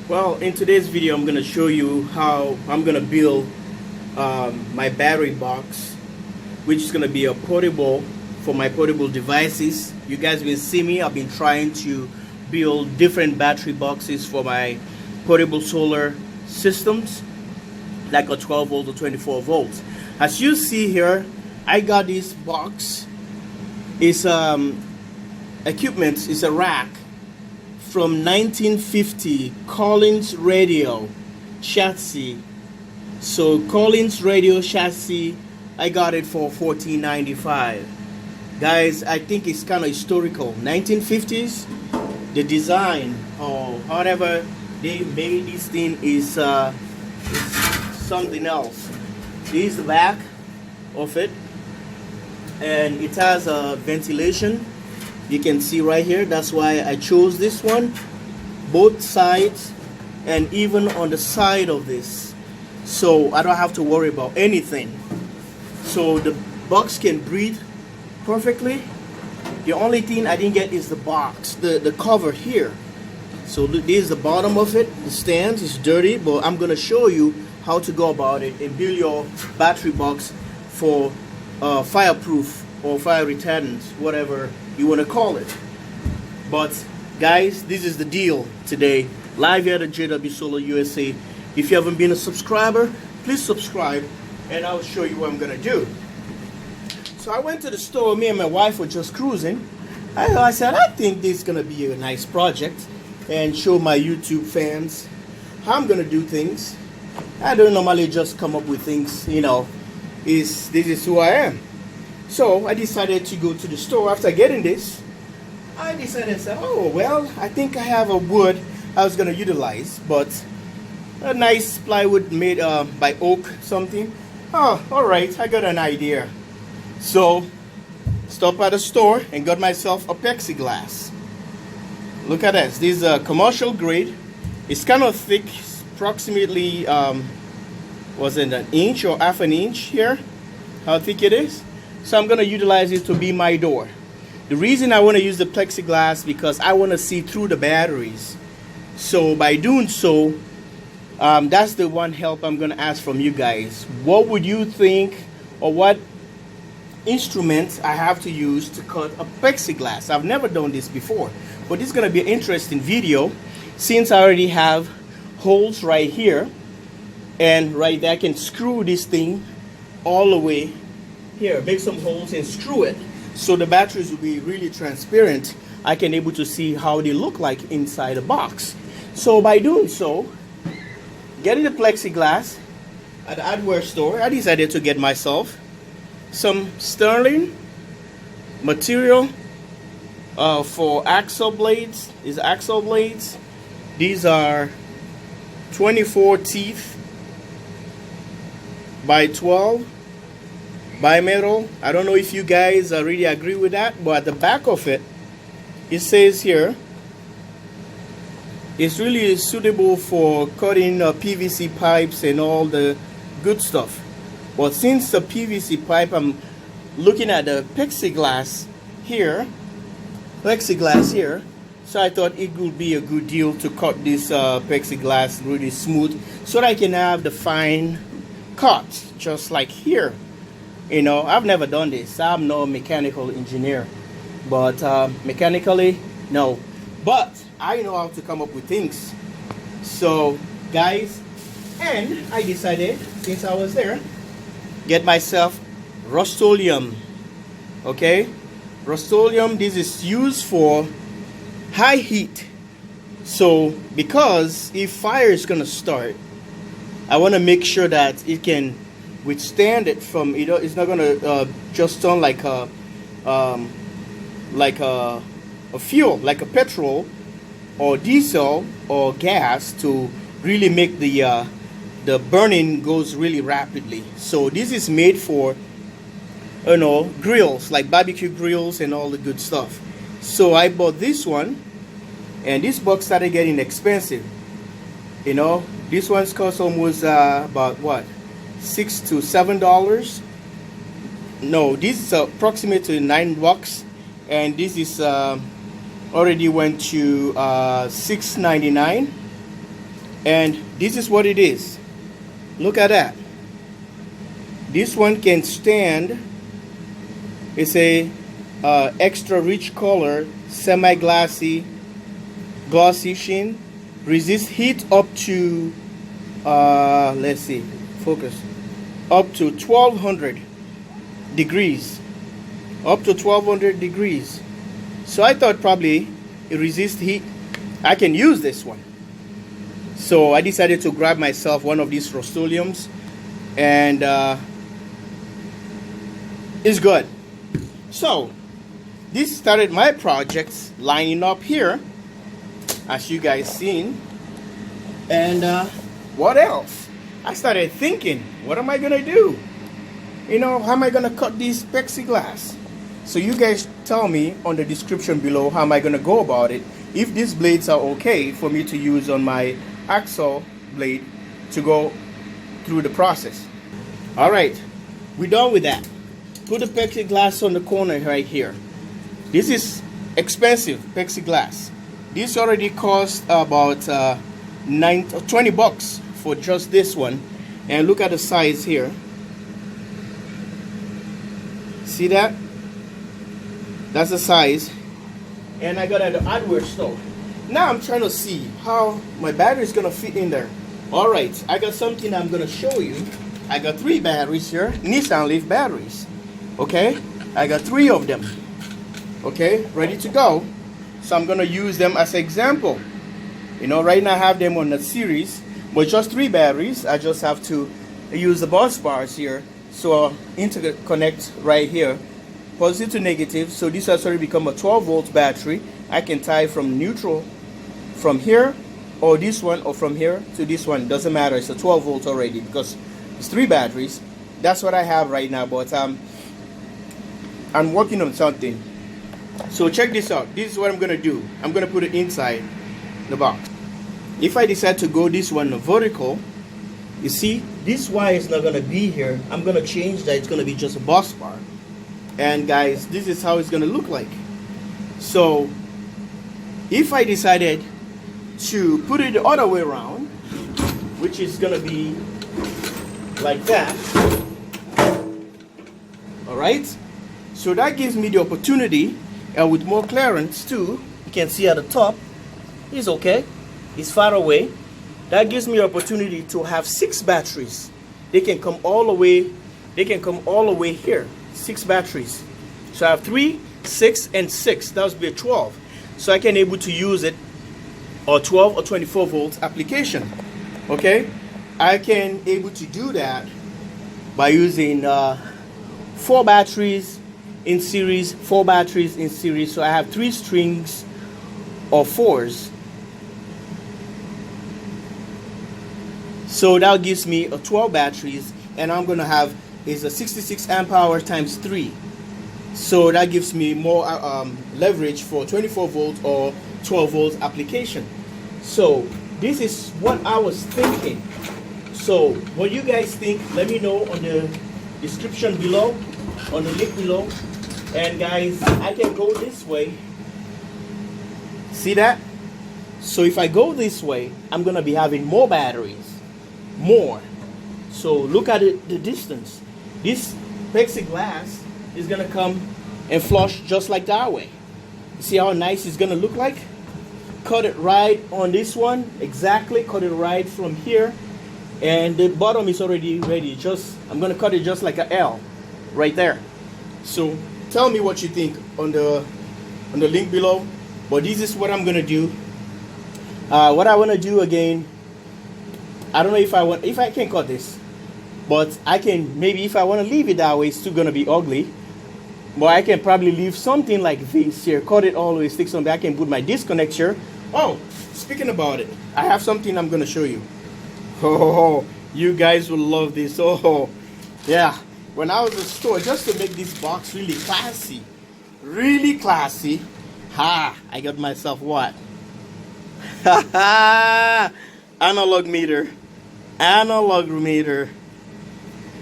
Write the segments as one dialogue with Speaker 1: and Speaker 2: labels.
Speaker 1: Well, in today's video, I'm going to show you how I'm going to build my battery box, which is going to be a portable for my portable devices. You guys will see me. I've been trying to build different battery boxes for my portable solar systems, like a 12 volt or 24 volts. As you see here, I got this box. It's equipment. It's a rack from 1950 Collins radio chassis. So Collins radio chassis, I got it for $14.95. Guys, I think it's kind of historical. 1950s, the design or whatever they made this thing is something else. This is the back of it, and it has a ventilation. You can see right here. That's why I chose this one, both sides and even on the side of this, so I don't have to worry about anything. So the box can breathe perfectly. The only thing I didn't get is the box, the cover here. So this is the bottom of it. The stand is dirty, but I'm gonna show you how to go about it and build your battery box for fireproof or fire retardant, whatever you want to call it. But guys, this is the deal today, live here at JW Solar USA. If you haven't been a subscriber, please subscribe, and I'll show you what I'm gonna do. So I went to the store. Me and my wife were just cruising. I said, I think this is gonna be a nice project and show my YouTube fans how I'm gonna do things. I don't normally just come up with things, you know. This is who I am. So I decided to go to the store. After getting this, I decided to say, oh well, I think I have a wood I was gonna utilize, but a nice plywood made by oak something. Oh, alright, I got an idea. So stopped at the store and got myself a plexiglass. Look at this. This is a commercial grade. It's kind of thick, approximately was it an inch or half an inch here, how thick it is. So I'm going to utilize it to be my door. The reason I want to use the plexiglass because I want to see through the batteries. So by doing so, that's the one help I'm going to ask from you guys. What would you think, or what instruments I have to use to cut a plexiglass? I've never done this before, but this is going to be an interesting video since I already have holes right here and right there. I can screw this thing all the way here, make some holes and screw it so the batteries will be really transparent. I can able to see how they look like inside the box. So by doing so, getting the plexiglass at the hardware store, I decided to get myself some sterling material for axle blades. These axle blades, these are 24 teeth by 12 bimetal. I don't know if you guys really agree with that, but at the back of it, it says here it's really suitable for cutting PVC pipes and all the good stuff. But since the PVC pipe, I'm looking at the plexiglass here, so I thought it would be a good deal to cut this plexiglass really smooth so that I can have the fine cut, just like here. You know, I've never done this. I'm no mechanical engineer, but mechanically, no. But I know how to come up with things. So, guys, and I decided, since I was there, get myself rust-oleum. Okay, rust-oleum. This is used for high heat. So, because if fire is gonna start, I want to make sure that it can withstand it from, you know, it's not gonna just turn like a fuel, like a petrol or diesel or gas, to really make the burning goes really rapidly. So this is made for, you know, grills, like barbecue grills and all the good stuff. So I bought this one, and this box started getting expensive. You know, this one's cost almost about what, $6 to $7. No, this is approximately $9, and this is already went to $6.99. And this is what it is. Look at that. This one can stand. It's a extra rich color, semi-glossy sheen, resist heat up to let's see, focus, up to 1200 degrees, up to 1200 degrees. So I thought probably it resists heat. I can use this one. So I decided to grab myself one of these rust-oleums, and it's good. So this started my projects lining up here, as you guys seen. And what else? I started thinking, what am I gonna do? You know, how am I gonna cut these plexiglass? So you guys tell me on the description below how am I gonna go about it, if these blades are okay for me to use on my axle blade to go through the process. All right, we're done with that. Put the plexiglass on the corner right here. This is expensive plexiglass. This already cost about 20 bucks for just this one. And look at the size here. See that? That's the size. And I got it at the hardware store. Now I'm trying to see how my battery is gonna fit in there. All right, I got something I'm gonna show you. I got 3 batteries here, Nissan Leaf batteries. Okay, I got 3 of them. Okay, ready to go. So I'm gonna use them as an example. You know, right now I have them on the series, but just 3 batteries. I just have to use the bus bars here. So interconnect right here, positive to negative. So this has already become a 12-volt battery. I can tie from neutral from here, or this one, or from here to this one. Doesn't matter. It's a 12 volt already because it's 3 batteries. That's what I have right now, but I'm working on something. So check this out. This is what I'm gonna do. I'm gonna put it inside the box. If I decide to go this one vertical, you see this wire is not gonna be here. I'm gonna change that. It's gonna be just a bus bar. And guys, this is how it's gonna look like. So if I decided to put it the other way around, which is gonna be like that, all right, so that gives me the opportunity, and with more clearance too, you can see at the top it's okay, it's far away. That gives me the opportunity to have 6 batteries. They can come all the way here, 6 batteries. So I have 3, 6, and 6. That would be a 12. So I can able to use it or 12 or 24 volts application. Okay, I can able to do that by using 4 batteries in series, 4 batteries in series. So I have 3 strings of 4s. So that gives me a 12 batteries, and I'm gonna have is a 66 amp hour times 3. So that gives me more leverage for 24 volt or 12 volt application. So this is what I was thinking. So what you guys think, let me know on the description below, on the link below. And guys, I can go this way. See that? So if I go this way, I'm gonna be having more batteries, more. So look at it, the distance. This plexiglass is gonna come and flush just like that way. See how nice it's gonna look like? Cut it right on this one, exactly. Cut it right from here, and the bottom is already ready. I'm gonna cut it just like a L, right there. So tell me what you think on the link below. But this is what I'm gonna do. What I wanna do again, I don't know if I can cut this, but I can, maybe if I want to leave it that way, it's still gonna be ugly. But I can probably leave something like this here, cut it all the way, stick something. I can put my disconnect here. Oh, speaking about it, I have something I'm gonna show you. Oh, you guys will love this. Oh, yeah. When I was in the store, just to make this box really classy, I got myself what? Analog meter.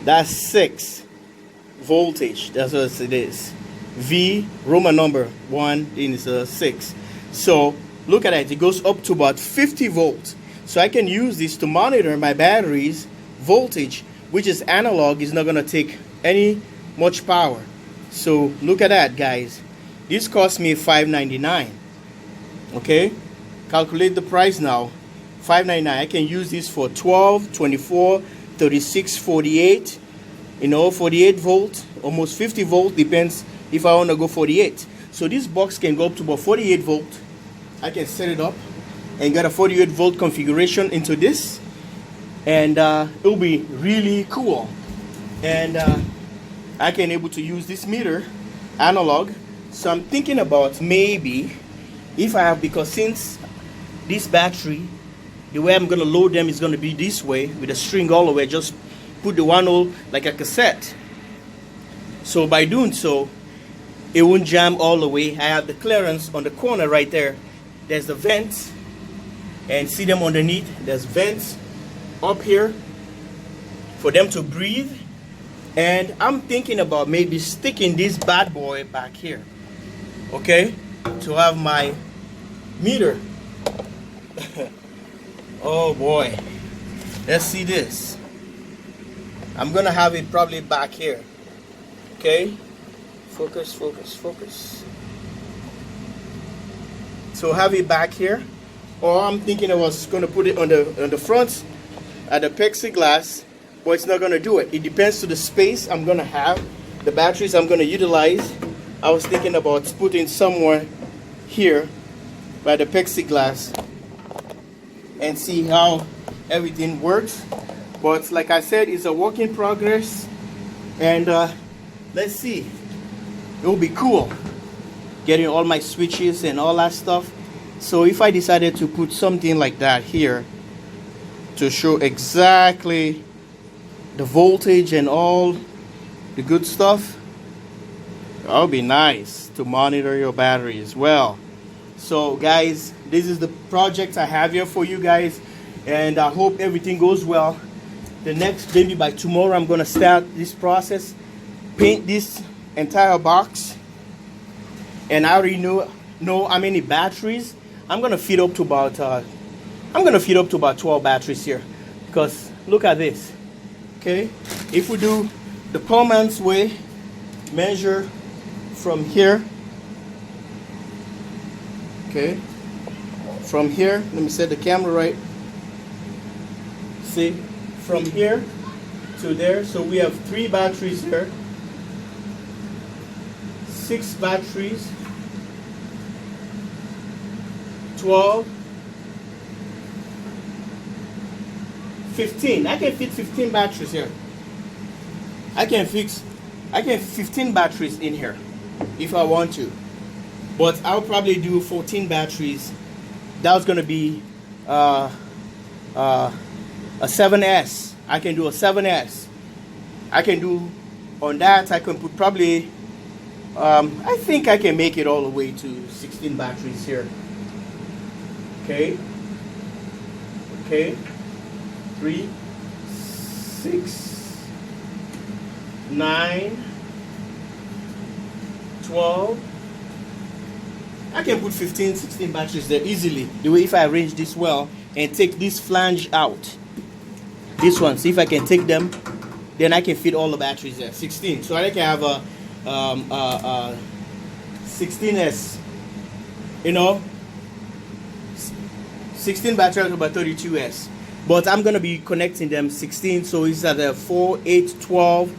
Speaker 1: That's 6 voltage. That's what it is. V, Roman number 1, is 6. So look at that. It goes up to about 50 volts. So I can use this to monitor my batteries voltage, which is analog, is not going to take any much power. So look at that, guys. This cost me $5.99. Okay, calculate the price now. $5.99. I can use this for 12, 24, 36, 48, 48 volt, almost 50 volt, depends if I want to go 48. So this box can go up to about 48 volt. I can set it up and get a 48 volt configuration into this, and it'll be really cool. And I can able to use this meter analog. So I'm thinking about maybe if I have, because since this battery, the way I'm gonna load them is gonna be this way with a string all the way, just put the one hole like a cassette. So by doing so, it won't jam all the way. I have the clearance on the corner right there. There's the vents, and see them underneath. There's vents up here for them to breathe. And I'm thinking about maybe sticking this bad boy back here, okay, to have my meter. Oh boy, let's see this. I'm gonna have it probably back here. Okay, focus, focus, focus. So have it back here, or I'm thinking I was gonna put it on the front at the plexiglass, but it's not gonna do it. It depends to the space I'm gonna have, the batteries I'm gonna utilize. I was thinking about putting somewhere here by the plexiglass and see how everything works. But like I said, it's a work in progress, and let's see. It will be cool getting all my switches and all that stuff. So if I decided to put something like that here to show exactly the voltage and all the good stuff, that would be nice to monitor your battery as well. So guys, this is the project I have here for you guys, and I hope everything goes well. The next, maybe by tomorrow, I'm gonna start this process, paint this entire box, and I already know how many batteries I'm gonna feed up to about 12 batteries here, because look at this. Okay, if we do the poor man's way, measure from here. Okay, from here, let me set the camera right. See, from here to there, so we have 3 batteries here, 6 batteries, 12, 15. I can fit 15 batteries here. I can fit 15 batteries in here if I want to, but I'll probably do 14 batteries. That's gonna be a 7S. I can do a 7S. I can do on that. I can put probably I think I can make it all the way to 16 batteries here. Okay, 3, 6, 9, 12. I can put 15, 16 batteries there easily. The way if I arrange this well and take this flange out, this one, see if I can take them, then I can fit all the batteries there. 16. So I can have a 16S, 16 batteries about 32S. But I'm gonna be connecting them 16, so it's at a 4, 8, 12,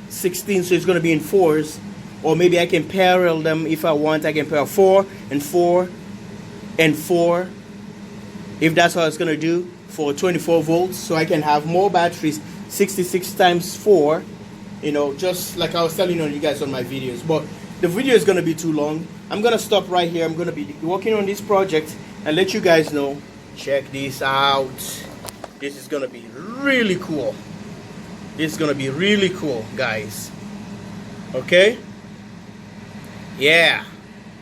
Speaker 1: 16, so it's gonna be in 4s. Or maybe I can parallel them if I want. I can pair 4 and 4 and 4, if that's what I was gonna do, for 24 volts, so I can have more batteries. 66 times 4, just like I was telling you guys on my videos. But the video is gonna be too long. I'm gonna stop right here. I'm gonna be working on this project and let you guys know. Check this out. This is gonna be really cool. This is gonna be really cool, guys. Okay? Yeah,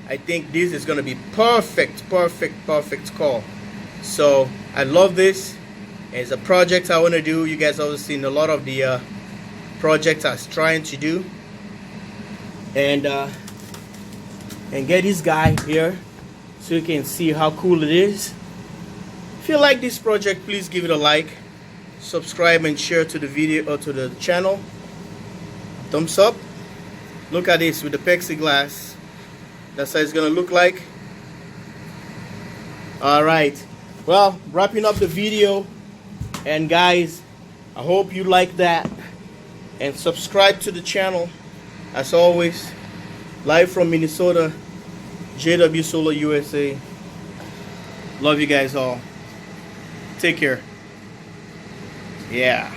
Speaker 1: I think this is gonna be perfect call. So I love this. It's a project I want to do. You guys have seen a lot of the projects I was trying to do, and get this guy here so you can see how cool it is. If you like this project, please give it a like, subscribe and share to the video or to the channel. Thumbs up. Look at this with the plexiglass. That's how it's gonna look like. Alright, well, wrapping up the video, and guys, I hope you like that, and subscribe to the channel. As always, live from Minnesota, JW Solar USA. Love you guys all. Take care. Yeah.